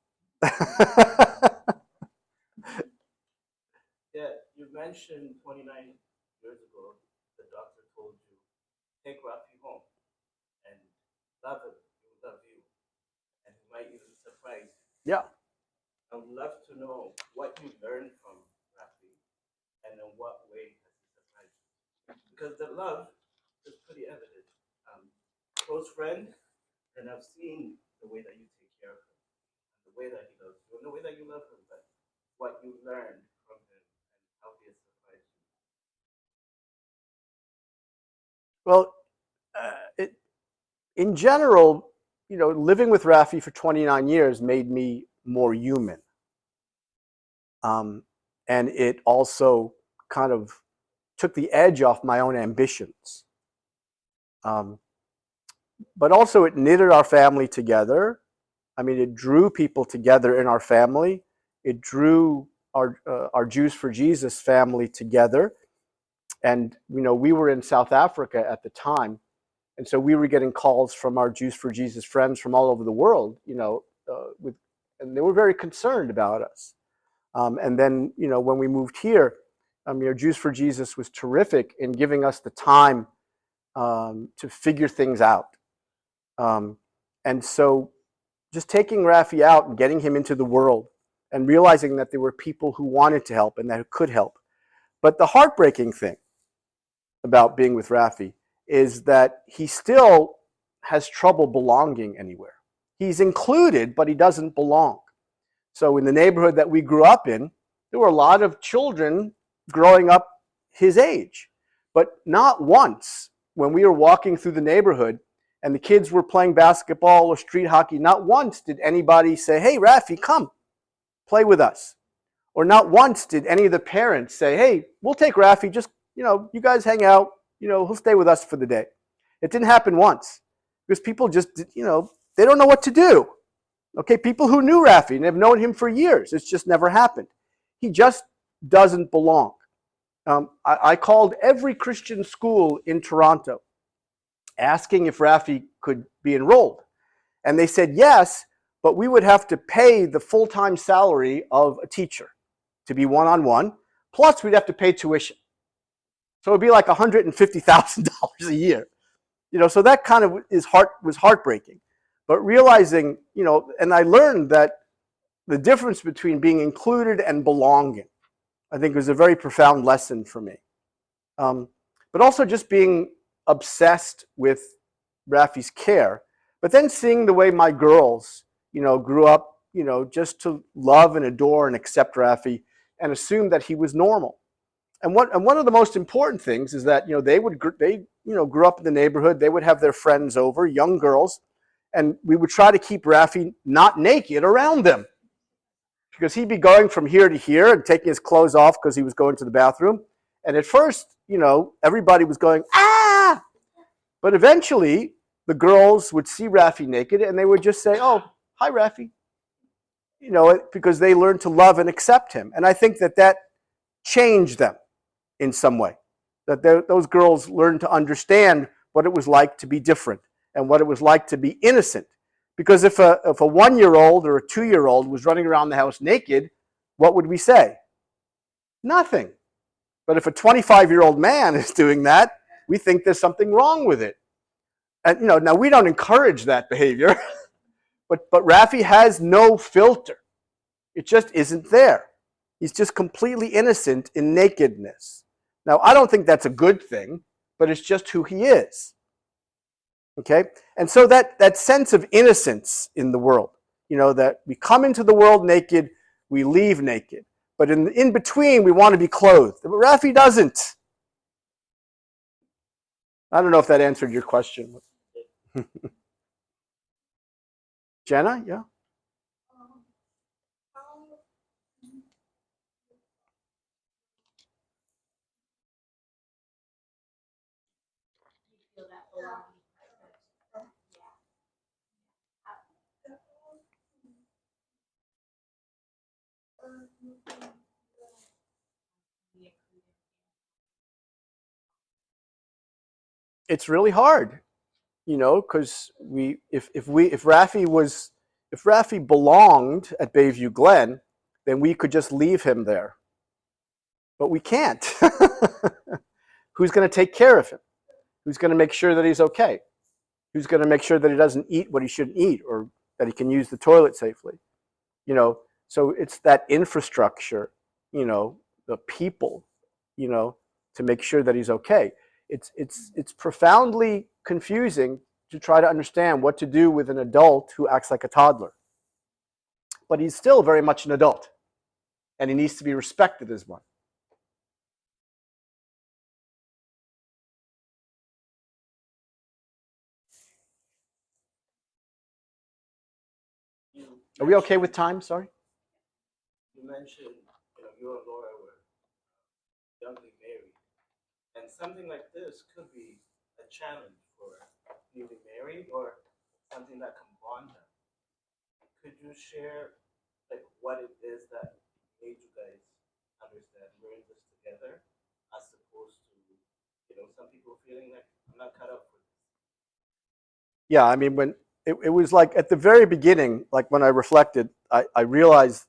Yeah, you mentioned 29 years ago, the doctor told you, take Rafi home and love him, he will love you, and he might even surprise you. Yeah. I would love to know what you learned from Rafi and in what way has he surprised you. Because the love is pretty evident. Close friend, and I've seen the way that you take care of him, the way that he loves you, and the way that you love him, but what you learned from him and how he has surprised you. Well, in general, living with Rafi for 29 years made me more human. And it also kind of took the edge off my own ambitions. But also it knitted our family together. I mean, it drew people together in our family. It drew our Jews for Jesus family together. And, we were in South Africa at the time. And so we were getting calls from our Jews for Jesus friends from all over the world, and they were very concerned about us. And then, when we moved here, our Jews for Jesus was terrific in giving us the time to figure things out. And so just taking Rafi out and getting him into the world and realizing that there were people who wanted to help and that could help. But the heartbreaking thing about being with Rafi is that he still has trouble belonging anywhere. He's included, but he doesn't belong. So in the neighborhood that we grew up in, there were a lot of children growing up his age. But not once, when we were walking through the neighborhood and the kids were playing basketball or street hockey, not once did anybody say, hey, Rafi, come, play with us. Or not once did any of the parents say, hey, we'll take Rafi, just, you guys hang out, he'll stay with us for the day. It didn't happen once because people just, they don't know what to do. Okay, people who knew Rafi and have known him for years, it's just never happened. He just doesn't belong. I called every Christian school in Toronto asking if Rafi could be enrolled. And they said yes, but we would have to pay the full-time salary of a teacher to be one-on-one, plus we'd have to pay tuition. So it would be like $150,000 a year. So that kind of was heartbreaking. But realizing, and I learned that the difference between being included and belonging, I think, was a very profound lesson for me. But also just being obsessed with Rafi's care, but then seeing the way my girls, grew up, just to love and adore and accept Rafi and assume that he was normal. And one of the most important things is that, they grew up in the neighborhood. They would have their friends over, young girls, and we would try to keep Rafi not naked around them because he'd be going from here to here and taking his clothes off because he was going to the bathroom. And at first, everybody was going, ah! But eventually, the girls would see Rafi naked and they would just say, oh, hi, Rafi. because they learned to love and accept him. And I think that changed them in some way. That those girls learned to understand what it was like to be different and what it was like to be innocent. Because if a 1-year-old or a 2-year-old was running around the house naked, what would we say? Nothing. But if a 25-year-old man is doing that, we think there's something wrong with it. And now we don't encourage that behavior, but Raffi has no filter. It just isn't there. He's just completely innocent in nakedness. Now, I don't think that's a good thing, but it's just who he is. Okay? And so that sense of innocence in the world, that we come into the world naked, we leave naked. But in between, we want to be clothed. But Raffi doesn't. I don't know if that answered your question. Jenna, yeah? It's really hard, because if Raffi belonged at Bayview Glen, then we could just leave him there. But we can't. Who's going to take care of him? Who's going to make sure that he's okay? Who's going to make sure that he doesn't eat what he shouldn't eat, or that he can use the toilet safely? So it's that infrastructure, the people, to make sure that he's okay. It's profoundly confusing to try to understand what to do with an adult who acts like a toddler. But he's still very much an adult, and he needs to be respected as one. Are we okay with time? Sorry. You mentioned, you and Laura were youngly married, and something like this could be a challenge for newly married or something that can bond them. Could you share what it is that made you guys understand we're in this together, as opposed to some people feeling like I'm not cut up for this? Yeah, I mean, when it was like at the very beginning, like when I reflected, I realized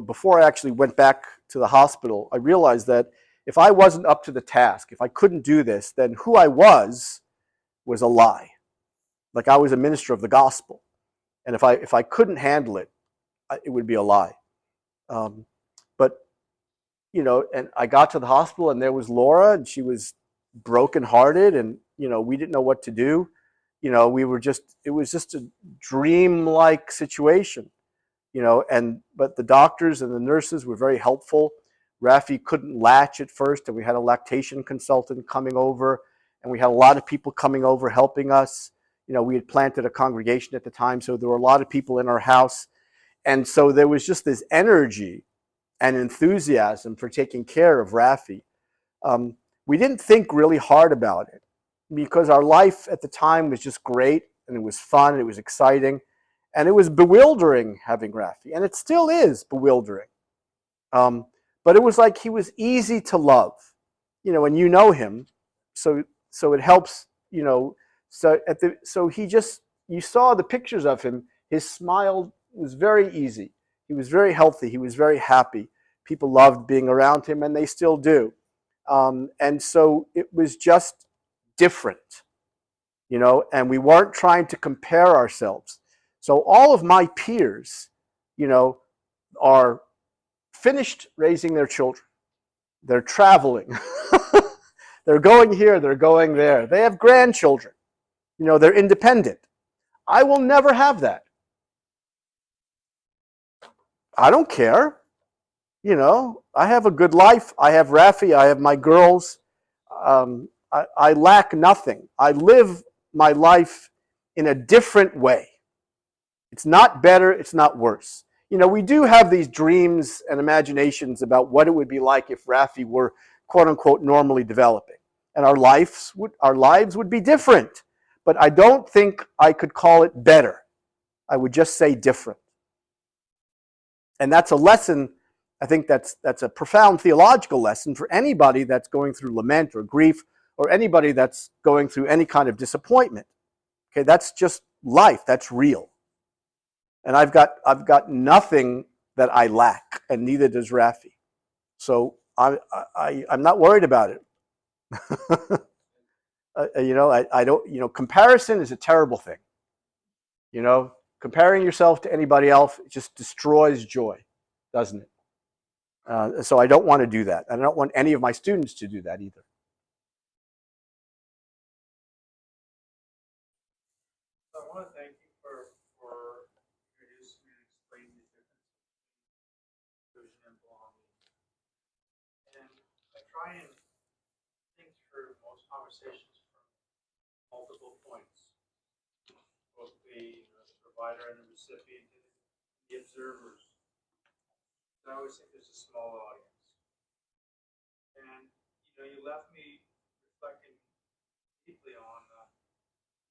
before I actually went back to the hospital, I realized that if I wasn't up to the task, if I couldn't do this, then who I was a lie. Like I was a minister of the gospel, and if I couldn't handle it, it would be a lie. But and I got to the hospital, and there was Laura, and she was brokenhearted, and we didn't know what to do. It was just a dream-like situation, but the doctors and the nurses were very helpful. Raffi couldn't latch at first, and we had a lactation consultant coming over, and we had a lot of people coming over helping us. We had planted a congregation at the time, so there were a lot of people in our house. And so there was just this energy and enthusiasm for taking care of Raffi. We didn't think really hard about it because our life at the time was just great, and it was fun, it was exciting, and it was bewildering having Raffi, and it still is bewildering. But it was like he was easy to love, and him, so it helps, so he just, you saw the pictures of him. His smile was very easy. He was very healthy. He was very happy. People loved being around him, and they still do. And so it was just different, and we weren't trying to compare ourselves. So all of my peers, are finished raising their children. They're traveling. They're going here, they're going there. They have grandchildren. They're independent. I will never have that. I don't care. I have a good life. I have Raffi. I have my girls. I lack nothing. I live my life in a different way. It's not better. It's not worse. We do have these dreams and imaginations about what it would be like if Raffi were, quote unquote, normally developing. And our lives would be different. But I don't think I could call it better. I would just say different. And that's a lesson, I think that's a profound theological lesson for anybody that's going through lament or grief, or anybody that's going through any kind of disappointment. Okay, that's just life, that's real. And I've got nothing that I lack, and neither does Rafi. So I'm not worried about it. I don't, comparison is a terrible thing. Comparing yourself to anybody else just destroys joy, doesn't it? So I don't want to do that. I don't want any of my students to do that either. So I want to thank you for introducing and explaining the difference between inclusion and belonging. And I try and think through most conversations from multiple points, both the provider and the recipient and the observers. I always think there's a small audience. And you left me reflecting deeply on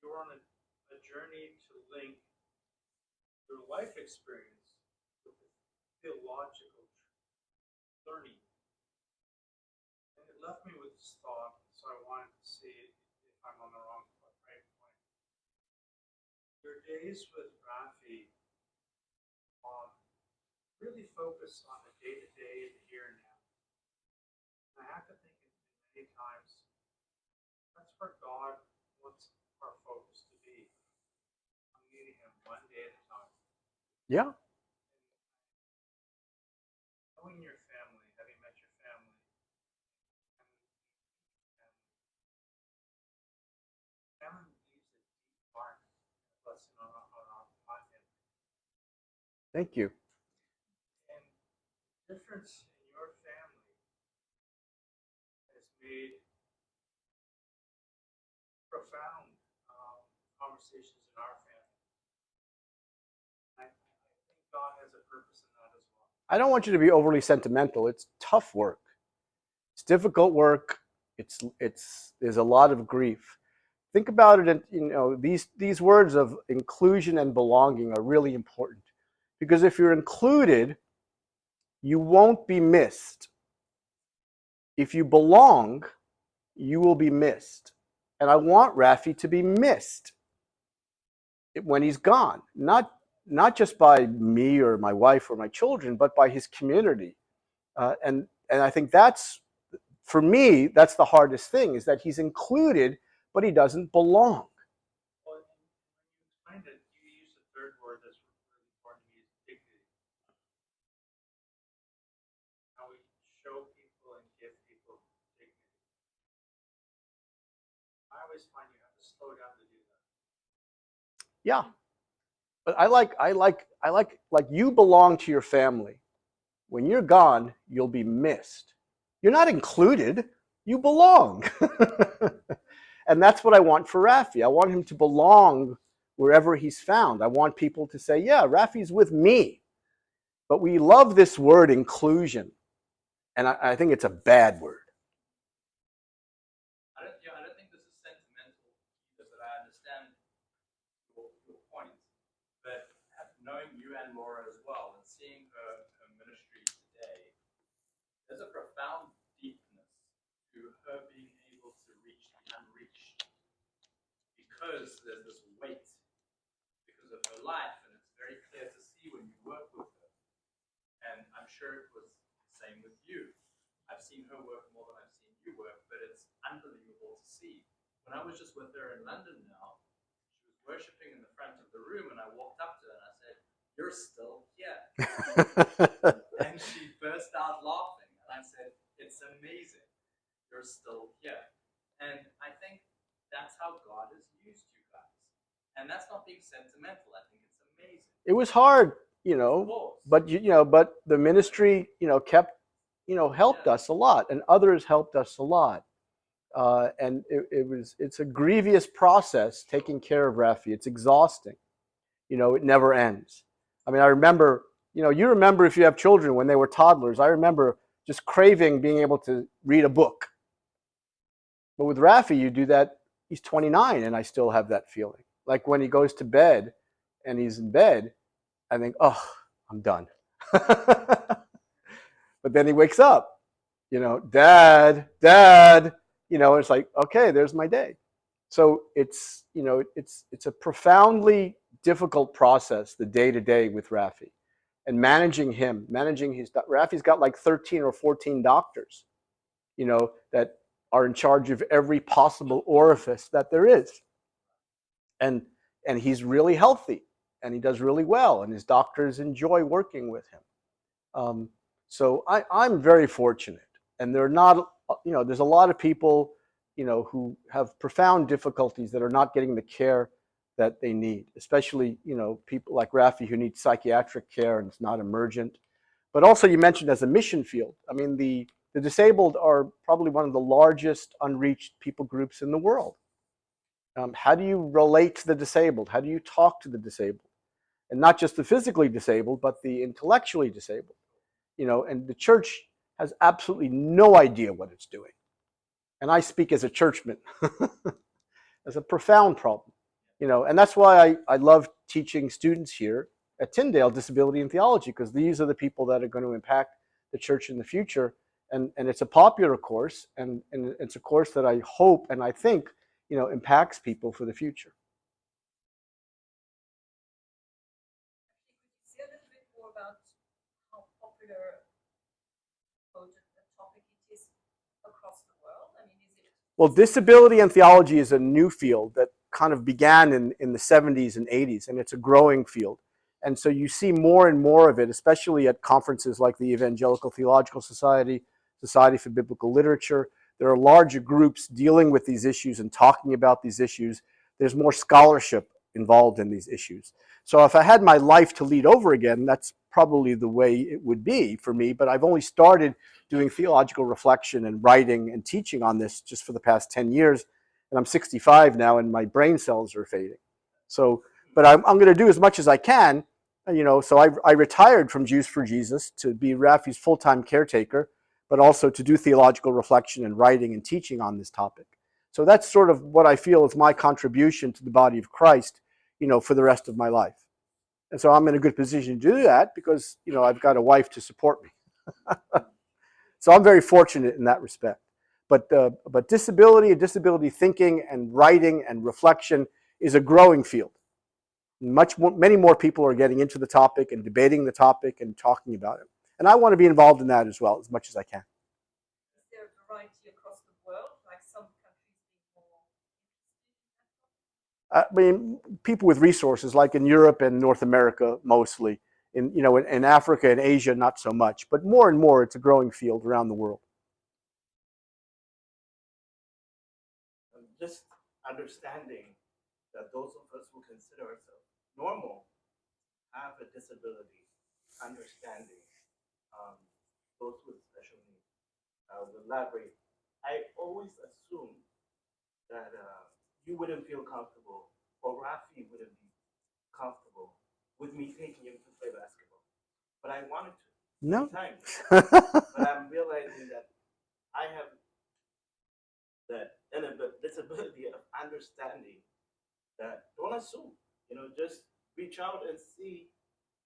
you're on a journey to link your life experience with the theological learning. And it left me with this thought, so I wanted to see if I'm on the right point. Your days with Rafi really focus on the day-to-day and the here and now. And I have to think many times, that's where God wants our focus to be. I'm meeting him one day at a time. Yeah. Knowing your family, having met your family, family leaves a deep mark, blessing on him. Thank you. And the difference in your family has made profound conversations in our family. I think God has a purpose in that as well. I don't want you to be overly sentimental. It's tough work. It's difficult work. There's a lot of grief. Think about it, and these words of inclusion and belonging are really important, because if you're included, you won't be missed. If you belong, you will be missed. And I want Rafi to be missed when he's gone, not just by me or my wife or my children, but by his community. And I think that's, for me, that's the hardest thing, is that he's included, but he doesn't belong. Well, when you explained it, you used the third word that's really important to me, is dignity. How we show people and give people dignity. I always find you have to slow down to do that. Yeah. But I like you belong to your family. When you're gone, you'll be missed. You're not included, you belong. And that's what I want for Rafi. I want him to belong wherever he's found. I want people to say, yeah, Rafi's with me. But we love this word inclusion. And I think it's a bad word. I don't think this is sentimental either, but I understand your point. But knowing you and Laura as well, and seeing her ministry today, there's a profound deepness to her being able to reach the unreached, because there's this weight because of her life, and it's very clear to see when you work with her. And I'm sure it was the same with you. I've seen her work more than I've seen you work, but it's unbelievable to see. When I was just with her in London now, she was worshiping in the front of the room, and I walked up to her and I said, "You're still here." And she burst out laughing, and I said, "It's amazing. You're still here." And I think that's how God has used you guys. And that's not being sentimental. I think it's amazing. It was hard, but but the ministry, kept, helped us a lot, and others helped us a lot. And it's a grievous process taking care of Rafi. It's exhausting. It never ends. I mean, I remember, you remember if you have children when they were toddlers, I remember just craving being able to read a book. But with Rafi, you do that, he's 29, and I still have that feeling. Like when he goes to bed and he's in bed, I think, oh, I'm done. But then he wakes up, Dad, Dad, it's like, okay, there's my day. So it's a profoundly difficult process, the day to day with Rafi, and managing Rafi's got like 13 or 14 doctors, that are in charge of every possible orifice that there is. And he's really healthy, and he does really well, and his doctors enjoy working with him. So I'm very fortunate, and there are not, there's a lot of people, who have profound difficulties that are not getting the care that they need, especially, people like Rafi who need psychiatric care and it's not emergent. But also, you mentioned as a mission field, I mean, the disabled are probably one of the largest unreached people groups in the world. How do you relate to the disabled? How do you talk to the disabled? And not just the physically disabled, but the intellectually disabled. And the church has absolutely no idea what it's doing. And I speak as a churchman. As a profound problem. And that's why I love teaching students here at Tyndale Disability and Theology, because these are the people that are going to impact the church in the future. And it's a popular course, and it's a course that I hope and I think, impacts people for the future. Say a little bit more about how popular the topic it is across the world. I mean, is it? Well, disability and theology is a new field that kind of began in the 70s and 80s, and it's a growing field. And so you see more and more of it, especially at conferences like the Evangelical Theological Society, Society for Biblical Literature. There are larger groups dealing with these issues and talking about these issues. There's more scholarship involved in these issues. So if I had my life to lead over again, that's probably the way it would be for me. But I've only started doing theological reflection and writing and teaching on this just for the past 10 years. And I'm 65 now, and my brain cells are fading. So, but I'm going to do as much as I can. So I retired from Jews for Jesus to be Rafi's full-time caretaker, but also to do theological reflection and writing and teaching on this topic. So that's sort of what I feel is my contribution to the body of Christ, for the rest of my life. And so I'm in a good position to do that because, I've got a wife to support me. So I'm very fortunate in that respect. But disability and disability thinking and writing and reflection is a growing field. Many more people are getting into the topic and debating the topic and talking about it. And I want to be involved in that as well, as much as I can. Is there a variety across the world, like some countries being more? I mean, people with resources, like in Europe and North America, mostly. In Africa and Asia, not so much. But more and more, it's a growing field around the world. Just understanding that those of us who consider ourselves normal have a disability, understanding those with special needs. Will elaborate. I always assumed that you wouldn't feel comfortable, or Rafi wouldn't be comfortable with me taking him to play basketball. But I wanted to. No. Times. But I'm realizing that I have that disability of understanding that don't assume, just reach out and see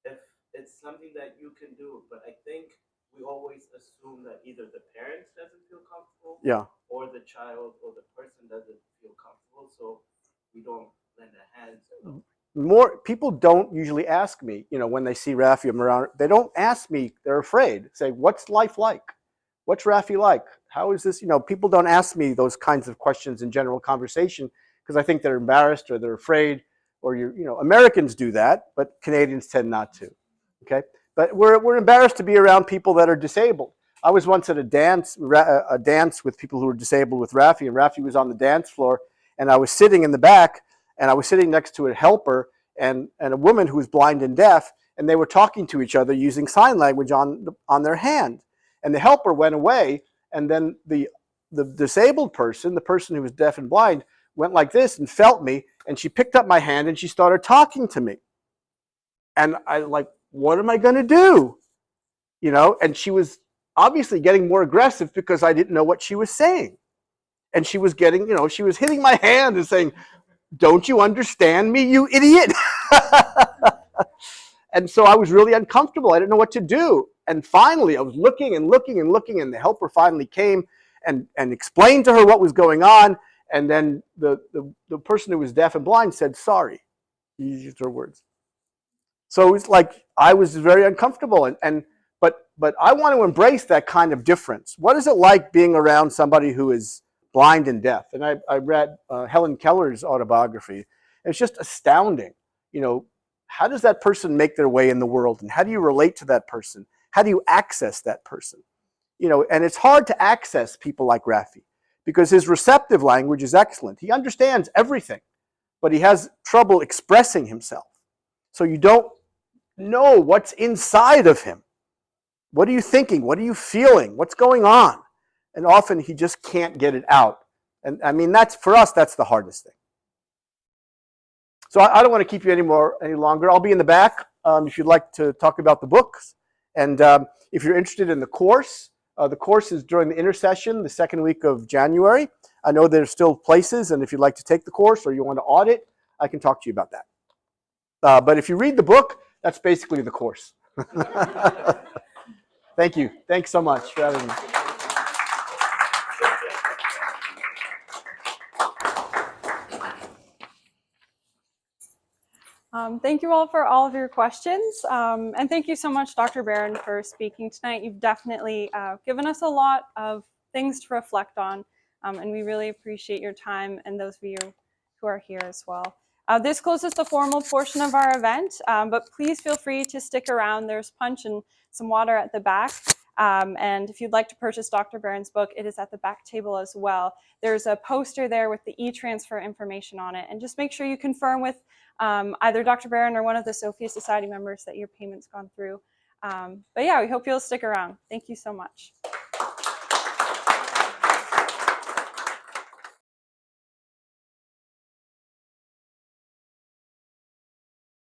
if it's something that you can do. But I think we always assume that either the parent doesn't feel comfortable, or the child or the person doesn't feel comfortable, so we don't lend a hand. More people don't usually ask me, when they see Rafi around. They don't ask me. They're afraid. Say, "What's life like? What's Rafi like? How is this?" People don't ask me those kinds of questions in general conversation because I think they're embarrassed or they're afraid. Or Americans do that, but Canadians tend not to. Okay, but we're embarrassed to be around people that are disabled. I was once at a dance with people who were disabled with Rafi, and Rafi was on the dance floor, and I was sitting in the back, and I was sitting next to a helper and a woman who was blind and deaf, and they were talking to each other using sign language on their hand. And the helper went away, and then the disabled person, the person who was deaf and blind, went like this and felt me, and she picked up my hand and she started talking to me. And I like, what am I going to do? And she was obviously getting more aggressive because I didn't know what she was saying. And she was getting, she was hitting my hand and saying, "Don't you understand me, you idiot?" And so I was really uncomfortable. I didn't know what to do. And finally, I was looking and looking and looking, and the helper finally came and explained to her what was going on. And then the person who was deaf and blind said, sorry. He used her words. So it was like I was very uncomfortable. But I want to embrace that kind of difference. What is it like being around somebody who is blind and deaf? And I read Helen Keller's autobiography. It's just astounding. You know, how does that person make their way in the world? And how do you relate to that person? How do you access that person? You know, and it's hard to access people like Rafi because his receptive language is excellent. He understands everything, but he has trouble expressing himself. So you don't know what's inside of him. What are you thinking? What are you feeling? What's going on? And often he just can't get it out. And I mean, that's for us, that's the hardest thing. So I don't want to keep you any longer. I'll be in the back if you'd like to talk about the books. And if you're interested in the course is during the intercession, the second week of January. I know there's still places, and if you'd like to take the course or you want to audit, I can talk to you about that. But if you read the book, that's basically the course. Thank you. Thanks so much for having me. Thank you all for all of your questions. And thank you so much, Dr. Barron, for speaking tonight. You've definitely given us a lot of things to reflect on, and we really appreciate your time and those of you who are here as well. This closes the formal portion of our event, but please feel free to stick around. There's punch and some water at the back. And if you'd like to purchase Dr. Barron's book, it is at the back table as well. There's a poster there with the e-transfer information on it. And just make sure you confirm with either Dr. Barron or one of the Sophia Society members that your payment's gone through. But yeah, we hope you'll stick around. Thank you so much.